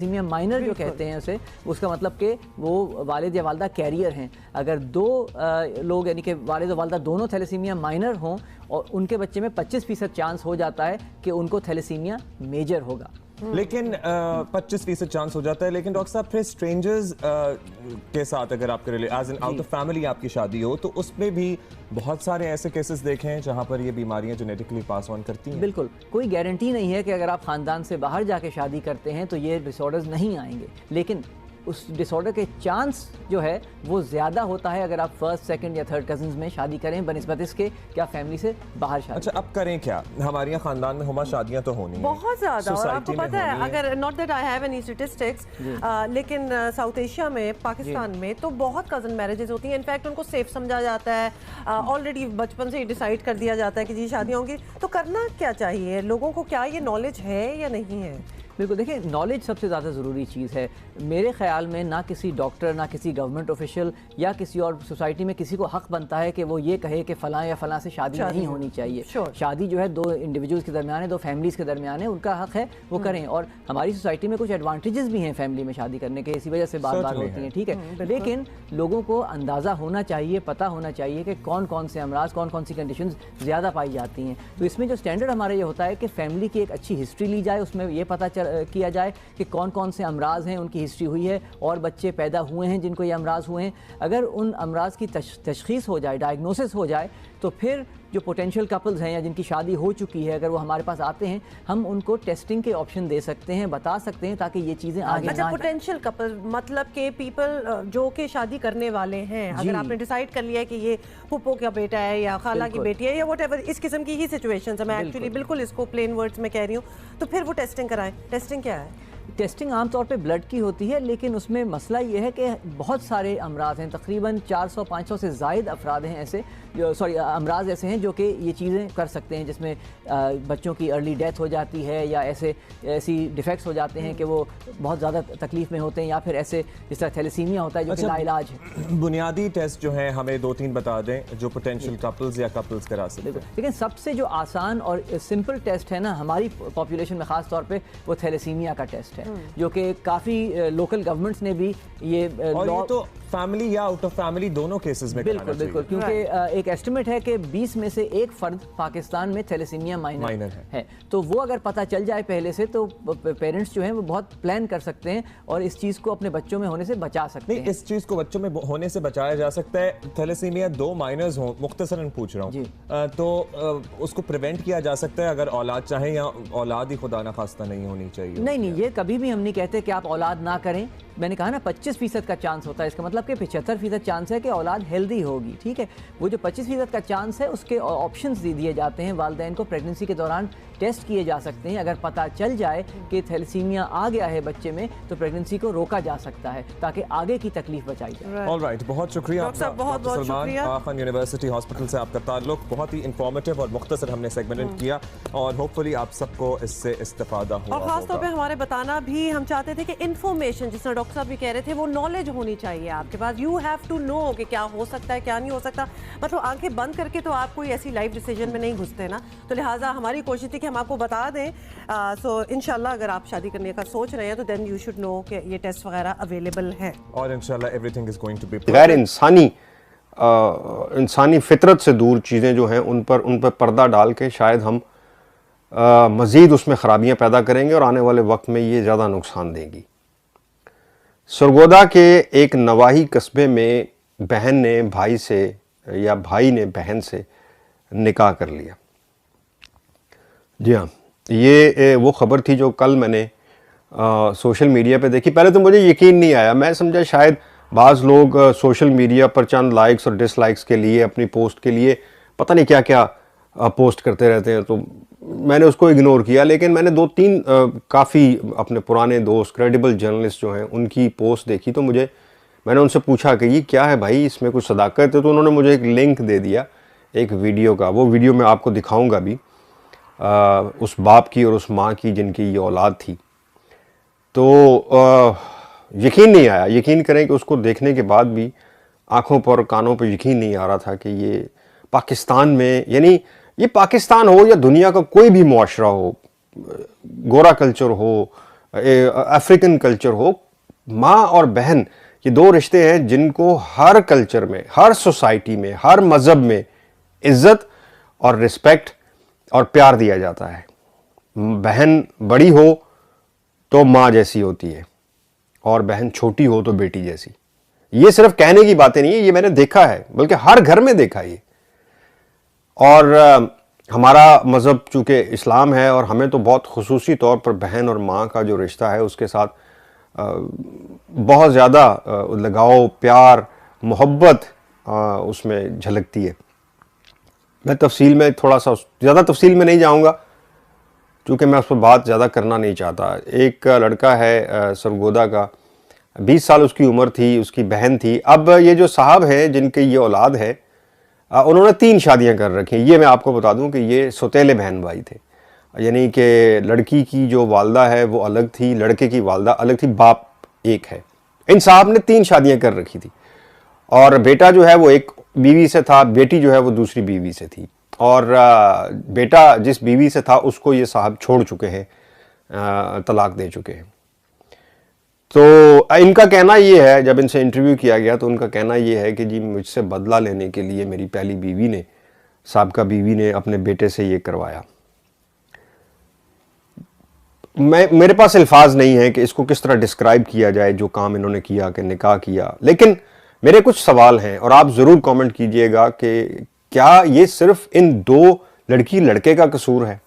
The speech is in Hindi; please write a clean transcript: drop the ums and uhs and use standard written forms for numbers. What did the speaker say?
थैलेसीमिया माइनर जो कहते हैं उसे, उसका मतलब कि वो वालिद या वालदा कैरियर हैं। अगर दो लोग यानी कि वालिद और वालदा दोनों थैलेसीमिया माइनर हों और उनके बच्चे में 25% चांस हो जाता है कि उनको थैलेसीमिया मेजर होगा। लेकिन 25% चांस हो जाता है, लेकिन डॉक्टर साहब फिर स्ट्रेंजर्स के साथ अगर आपके as an out of family आपकी शादी हो तो उसमें भी बहुत सारे ऐसे केसेस देखे हैं जहां पर ये बीमारियां जेनेटिकली पास ऑन करती हैं। बिल्कुल, कोई गारंटी नहीं है कि अगर आप ख़ानदान से बाहर जाके शादी करते हैं तो ये डिसऑर्डर्स नहीं आएंगे, लेकिन उस डिसऑर्डर के चांस जो है वो ज़्यादा होता है अगर आप फर्स्ट, सेकंड या थर्ड कज़न्स में शादी करें बनिस्बत इसके कि आप फैमिली से बाहर शादी। अच्छा, अब करें क्या? हमारे यहाँ खानदान में हुमा शादियाँ तो होनी बहुत ज़्यादा, और आपको पता है अगर not that I have any statistics, लेकिन साउथ एशिया में, पाकिस्तान में तो बहुत कज़न मैरिजेस होती हैं। इनफैक्ट उनको सेफ समझा जाता है, ऑलरेडी बचपन से ही डिसाइड कर दिया जाता है कि जी शादियाँ होंगी। तो करना क्या चाहिए लोगों को? क्या ये नॉलेज है या नहीं है? बिल्कुल, देखिए नॉलेज सबसे ज़्यादा ज़रूरी चीज़ है। मेरे ख़्याल में ना किसी डॉक्टर, ना किसी गवर्नमेंट ऑफिशियल या किसी और सोसाइटी में किसी को हक़ बनता है कि वो ये कहे कि फ़लाँ या फ़लाँ से शादी नहीं होनी चाहिए। शादी जो है दो इंडिविजुअल्स के दरमियान है, दो फैमिलीज़ के दरमियान है, उनका हक़ है वो करें। और हमारी सोसाइटी में कुछ एडवांटेजेस भी हैं फैमिली में शादी करने के, इसी वजह से बात होती है, ठीक है। लेकिन लोगों को अंदाज़ा होना चाहिए, पता होना चाहिए कि कौन कौन से अमराज, कौन कौन सी कंडीशन ज़्यादा पाई जाती हैं। तो इसमें जो स्टैंडर्ड हमारा ये होता है कि फैमिली की एक अच्छी हिस्ट्री ली जाए, उसमें ये पता किया जाए कि कौन कौन से अमराज हैं, उनकी हिस्ट्री हुई है और बच्चे पैदा हुए हैं जिनको ये अमराज हुए हैं। अगर उन अमराज की तशखीस हो जाए, डायग्नोसिस हो जाए, तो फिर जो पोटेंशियल कपल्स हैं या जिनकी शादी हो चुकी है, अगर वो हमारे पास आते हैं, हम उनको टेस्टिंग के ऑप्शन दे सकते हैं, बता सकते हैं, ताकि ये चीज़ें आगे अच्छा, पोटेंशियल कपल मतलब के पीपल जो के शादी करने वाले हैं, अगर आपने डिसाइड कर लिया है कि ये पुप्पो का बेटा है या खाला की बेटी है या व्हाटएवर, इस किस्म की ही सिचुएशंस है, मैं एक्चुअली बिल्कुल इसको प्लेन वर्ड्स में कह रही हूँ, तो फिर वो टेस्टिंग कराएं। टेस्टिंग क्या है? टेस्टिंग आमतौर पे ब्लड की होती है, लेकिन उसमें मसला ये है कि बहुत सारे अमराज हैं, तकरीबन 400-500 से ज़ायद अफराद हैं ऐसे, अमराज ऐसे हैं जो कि ये चीज़ें कर सकते हैं, जिसमें बच्चों की अर्ली डेथ हो जाती है या ऐसी डिफेक्ट्स हो जाते हैं कि वो बहुत ज़्यादा तकलीफ में होते हैं, या फिर ऐसे जिस तरह थैलेसीमिया होता है जो कि लाइलाज है। बुनियादी टेस्ट जो है हमें 2-3 बता दें जो पोटेंशियल कपल्स या कपल्स करा सकते हैं। लेकिन सबसे जो आसान और सिंपल टेस्ट है ना हमारी पॉपुलेशन में ख़ास तौर पे, वो थैलेसीमिया का टेस्ट है, जो कि काफ़ी लोकल गवर्नमेंट्स ने भी ये तो फैमिली या आउट ऑफ फैमिली दोनों केसेस में बिल्कुल, क्योंकि एक एस्टिमेट है कि 20 में से एक फर्द पाकिस्तान में थैलेसीमिया माइनर है। तो वो अगर पता चल जाए पहले से, तो पेरेंट्स जो हैं वो बहुत प्लान कर सकते हैं और इस चीज़ को अपने बच्चों में होने से बचा सकते हैं। इस चीज़ को बच्चों में होने से बचाया जा सकता है। थैलेसीमिया 2 माइनर्स हों, मुख्तसरन पूछ रहा हूँ, तो उसको प्रिवेंट किया जा सकता है अगर औलाद चाहें, या औलाद ही खुदा ना खास्ता नहीं होनी चाहिए? नहीं, ये कभी भी हम नहीं कहते कि आप औलाद ना करें। मैंने कहा ना 25% का चांस होता है, इसका मतलब कि 75% चांस है कि औलाद हेल्दी होगी, ठीक है। वो जो 25% का चांस है, उसके ऑप्शंस दिए जाते हैं वालिदैन को, प्रेगनेंसी के दौरान टेस्ट किए जा सकते हैं। अगर पता चल जाए कि थैलेसीमिया आ गया है बच्चे में, तो प्रेगनेंसी को रोका जा सकता है ताकि आगे की तकलीफ बचाई जाए। ऑलराइट, बहुत शुक्रिया आपका। बहुत सलमान आगा खान यूनिवर्सिटी हॉस्पिटल से आपका ताल्लुक, बहुत ही इंफॉर्मेटिव और मुख्तसर हमने सेगमेंट किया, और होपफुली आप सबको इससे इस्तेफादा हुआ। और खासतौर पे हमारे बताना भी हम चाहते थे कि इन्फॉर्मेशन, जिस तरह डॉक्टर साहब भी कह रहे थे, वो नॉलेज होनी चाहिए आपके पास। यू हैव टू नो कि क्या हो सकता है, क्या नहीं हो सकता। मतलब आंखें बंद करके तो आप कोई ऐसी लाइफ डिसीजन में नहीं घुसते ना, तो लिहाजा हमारी कोशिश थी कि हम आपको बता दें। सो इंशाल्लाह अगर आप शादी करने का सोच रहे हैं तो देन यू शुड नो कि ये टेस्ट वगैरह अवेलेबल है, और इंशाल्लाह everything is going to be गैर इंसानी फितरत से दूर चीज़ें जो हैं उन पर पर्दा डाल के शायद हम मज़ीद उसमें ख़राबियाँ पैदा करेंगे और आने वाले वक्त में ये ज़्यादा नुकसान देंगी। सरगोदा के एक नवाही कस्बे में बहन ने भाई से या भाई ने बहन से निकाह कर लिया। जी हाँ, ये वो ख़बर थी जो कल मैंने सोशल मीडिया पे देखी। पहले तो मुझे यकीन नहीं आया, मैं समझा शायद बाज़ लोग सोशल मीडिया पर चंद लाइक्स और डिसलाइक्स के लिए, अपनी पोस्ट के लिए पता नहीं क्या क्या पोस्ट करते रहते हैं, तो मैंने उसको इग्नोर किया। लेकिन मैंने 2-3 काफ़ी अपने पुराने दोस्त, क्रेडिबल जर्नलिस्ट जो हैं, उनकी पोस्ट देखी, तो मैंने उनसे पूछा कि ये क्या है भाई, इसमें कुछ सदाकत है? तो उन्होंने मुझे एक लिंक दे दिया एक वीडियो का। वो वीडियो मैं आपको दिखाऊंगा भी, उस बाप की और उस माँ की जिनकी ये औलाद थी। तो यकीन नहीं आया, यकीन करें कि उसको देखने के बाद भी आँखों पर कानों पर यकीन नहीं आ रहा था कि ये पाकिस्तान में, यानी ये पाकिस्तान हो या दुनिया का कोई भी मुआशरा हो, गोरा कल्चर हो अफ्रीकन कल्चर हो, माँ और बहन ये दो रिश्ते हैं जिनको हर कल्चर में, हर सोसाइटी में, हर मज़हब में इज्जत और रिस्पेक्ट और प्यार दिया जाता है। बहन बड़ी हो तो माँ जैसी होती है और बहन छोटी हो तो बेटी जैसी। ये सिर्फ कहने की बातें नहीं है, ये मैंने देखा है, बल्कि हर घर में देखा है ये। और हमारा मज़हब चूँकि इस्लाम है और हमें तो बहुत खुसूसी तौर पर बहन और माँ का जो रिश्ता है उसके साथ बहुत ज़्यादा लगाव, प्यार, मोहब्बत उसमें झलकती है। मैं तफसील में थोड़ा सा ज़्यादा तफसील में नहीं जाऊँगा क्योंकि मैं उस पर बात ज़्यादा करना नहीं चाहता। एक लड़का है सरगोदा का, 20 साल उसकी उम्र थी, उसकी बहन थी। अब ये जो साहब हैं जिनके ये औलाद है, उन्होंने 3 शादियां कर रखी हैं। ये मैं आपको बता दूं कि ये सौतेले बहन भाई थे, यानी कि लड़की की जो वालदा है वो अलग थी, लड़के की वालदा अलग थी, बाप एक है। इन साहब ने 3 शादियां कर रखी थी और बेटा जो है वो एक बीवी से था, बेटी जो है वो दूसरी बीवी से थी। और बेटा जिस बीवी से था उसको ये साहब छोड़ चुके हैं, तलाक दे चुके हैं। तो इनका कहना ये है, जब इनसे इंटरव्यू किया गया तो उनका कहना ये है कि जी मुझसे बदला लेने के लिए मेरी पहली बीवी ने, साबका बीवी ने अपने बेटे से ये करवाया। मेरे पास अल्फाज नहीं है कि इसको किस तरह डिस्क्राइब किया जाए जो काम इन्होंने किया, कि निकाह किया। लेकिन मेरे कुछ सवाल हैं और आप ज़रूर कमेंट कीजिएगा कि क्या ये सिर्फ इन 2 लड़की लड़के का कसूर है?